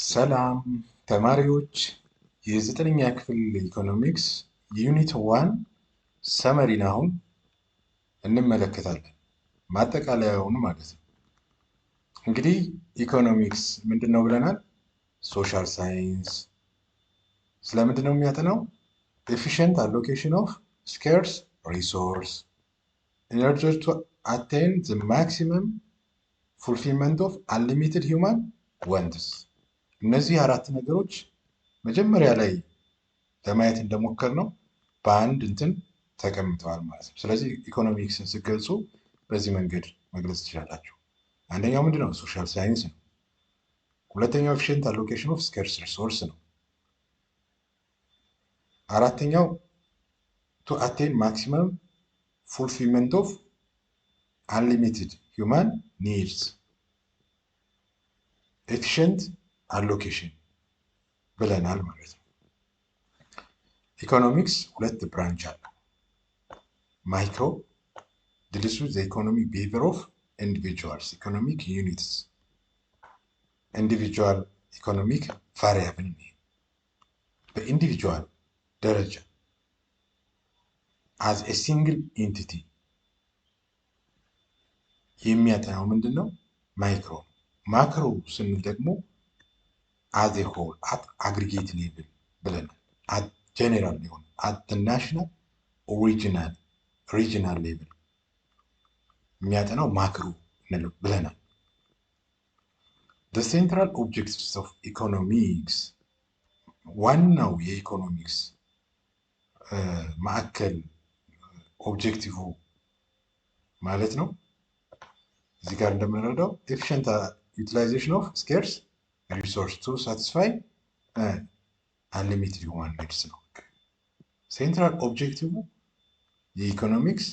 ሰላም ተማሪዎች የዘጠነኛ ክፍል ኢኮኖሚክስ ዩኒት 1 ሰመሪን አሁን እንመለከታለን። ማጠቃለያውን ማለት ነው። እንግዲህ ኢኮኖሚክስ ምንድነው ብለናል? ሶሻል ሳይንስ። ስለምንድነው የሚያጠናው? ኤፊሽንት አሎኬሽን ኦፍ ስኬርስ ሪሶርስ in order to attain the maximum fulfillment of unlimited human wants። እነዚህ አራት ነገሮች መጀመሪያ ላይ ለማየት እንደሞከር ነው በአንድ እንትን ተቀምጠዋል ማለት ነው። ስለዚህ ኢኮኖሚክስን ስትገልጹ በዚህ መንገድ መግለጽ ትችላላችሁ። አንደኛው ምንድነው? ሶሻል ሳይንስ ነው። ሁለተኛው ኤፊሽንት አሎኬሽን ኦፍ ስኬርስ ሪሶርስ ነው። አራተኛው ቱ አቴን ማክሲመም ፉልፊልመንት ኦፍ አንሊሚትድ ሂውማን ኒድስ ኤፊሽንት አሎኬሽን ብለናል ማለት ነው። ኢኮኖሚክስ ሁለት ብራንች አለው። ማይክሮ ዲልስ ዊዝ ዘ ኢኮኖሚክ ቢሄቪየር ኦፍ ኢንዲቪጁዋልስ ኢኮኖሚክ ዩኒትስ ኢንዲቪጁዋል ኢኮኖሚክ ቫሪያብል በኢንዲቪጁዋል ደረጃ አዝ ኤ ሲንግል ኢንቲቲ የሚያጠናው ምንድን ነው? ማይክሮ። ማክሮ ስንል ደግሞ አዝ ኤ ሆል አት አግሪጌት ሌቭል ብለናል። አት ጀኔራል ሊሆን አት ናሽናል ሪጂናል ሌቭል የሚያጠናው ማክሮ ብለናል። the central objectives of economics ዋናው የኢኮኖሚክስ ማዕከል ኦብጀክቲቭ ማለት ነው። እዚህ ጋር እንደምንረዳው ኤፊሽንት ዩቲላይዜሽን ኦፍ ስኬርስ ሪሶርስ ቱ ሳቲስፋይ አንሊሚትድ ሂውማን ኒድስ ነው። ሴንትራል ኦብጀክቲቭ የኢኮኖሚክስ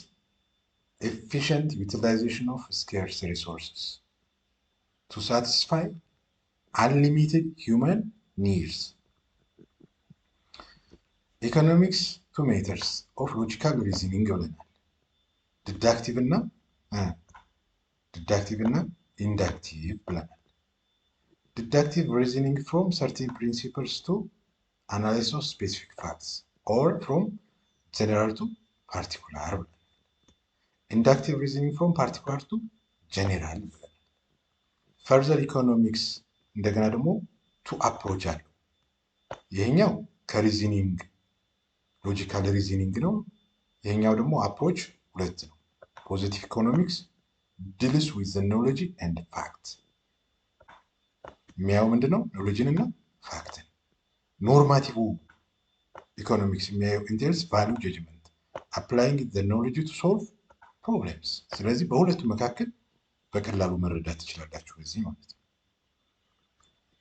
ኤፊሽንት ዩቲላይዜሽን ኦፍ ስኬርስ ሪሶርስስ ቱ ሳቲስፋይ አንሊሚትድ ሂውማን ኒድስ። ኢኮኖሚክስ ቱ ሜተርስ ኦፍ ሎጂካል ሪዝኒንግ ብለናል። ዲዳክቲቭ እና ኢንዳክቲቭ ብለናል። ዲዳክቲቭ ሪዝኒንግ ፍሮም ሰርቴን ፕሪንሲፕልስ ቱ አናላይሲስ ኦፍ ስፔሲፊክ ፋክትስ ኦር ፍሮም ጀነራል ቱ ፓርቲኩላር ብለናል። ኢንዳክቲቭ ሪዝኒንግ ፍሮም ፓርቲኩላር ቱ ጀነራል ብለናል። ፈርዘር ኢኮኖሚክስ እንደገና ደግሞ ቱ አፕሮች አለው። ይሄኛው ከሪዝኒንግ ሎጂካል ሪዝኒንግ ነው። ይሄኛው ደግሞ አፕሮች ሁለት ነው። ፖዚቲቭ ኢኮኖሚክስ ዲልስ ዊዝ ዘ ኖሎጂ ኤንድ ፋክት የሚያየው ምንድነው? ኖሎጂን እና ፋክትን። ኖርማቲቭ ኢኮኖሚክስ የሚያየው ኢንቴልስ ቫሊዩ ጀጅመንት አፕላይንግ ዘ ኖሎጂ ቱ ሶልቭ ፕሮብሌምስ። ስለዚህ በሁለቱ መካከል በቀላሉ መረዳት ትችላላችሁ በዚህ ማለት ነው።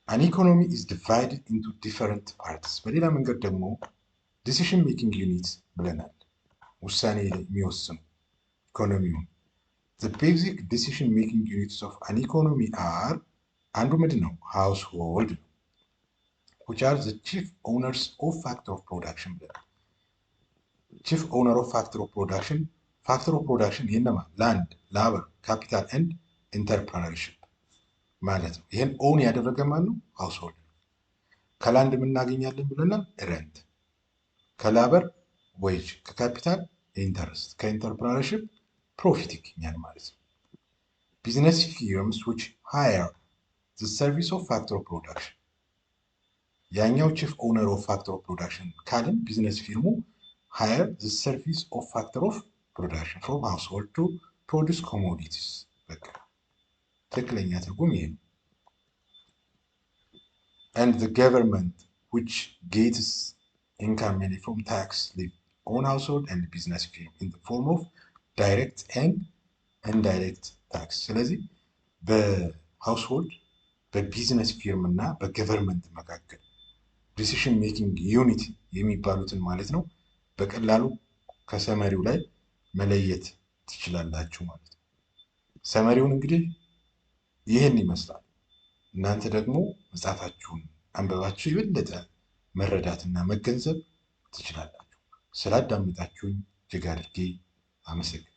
አን ኢኮኖሚ ኢዝ ዲቫይድድ ኢንቱ ዲፈረንት ፓርትስ። በሌላ መንገድ ደግሞ ዲሲሽን ሜኪንግ ዩኒት ብለናል። ውሳኔ የሚወስኑ ኢኮኖሚውን the basic decision making units of an economy are አንዱ ምንድን ነው? household which are the chief owners of factor of production ብለናል። chief owner of factor of production የነማ? land, labor, capital and entrepreneurship ማለት ነው። ይሄን ኦውን ያደረገ ማን ነው? household። ከላንድ የምናገኛለን ብለናል rent፣ ከላበር ዌጅ፣ ከካፒታል ኢንተረስት፣ ከኢንተርፕረነርሺፕ ፕሮፊት ይገኛል ማለት ነው። ቢዝነስ ፊርምስ which hire the service of factor of production ያኛው ቺፍ ኦነር ኦፍ ፋክተር ኦፍ ፕሮዳክሽን ካልን ቢዝነስ ፊርሙ hire the service of factor of production from household to produce commodities። በቃ ትክክለኛ ትርጉም ይሄ ነው። and the government which gets income mainly from tax on household and business firm in the form of direct and indirect tax። ስለዚህ በሃውስሆልድ በቢዝነስ ፊርም እና በገቨርንመንት መካከል ዲሲሽን ሜኪንግ ዩኒት የሚባሉትን ማለት ነው በቀላሉ ከሰመሪው ላይ መለየት ትችላላችሁ ማለት ነው። ሰመሪውን እንግዲህ ይህን ይመስላል። እናንተ ደግሞ መጽሐፋችሁን አንበባችሁ የበለጠ መረዳትና መገንዘብ ትችላላችሁ። ስላዳመጣችሁኝ እጅግ አድርጌ አመሰግናለሁ።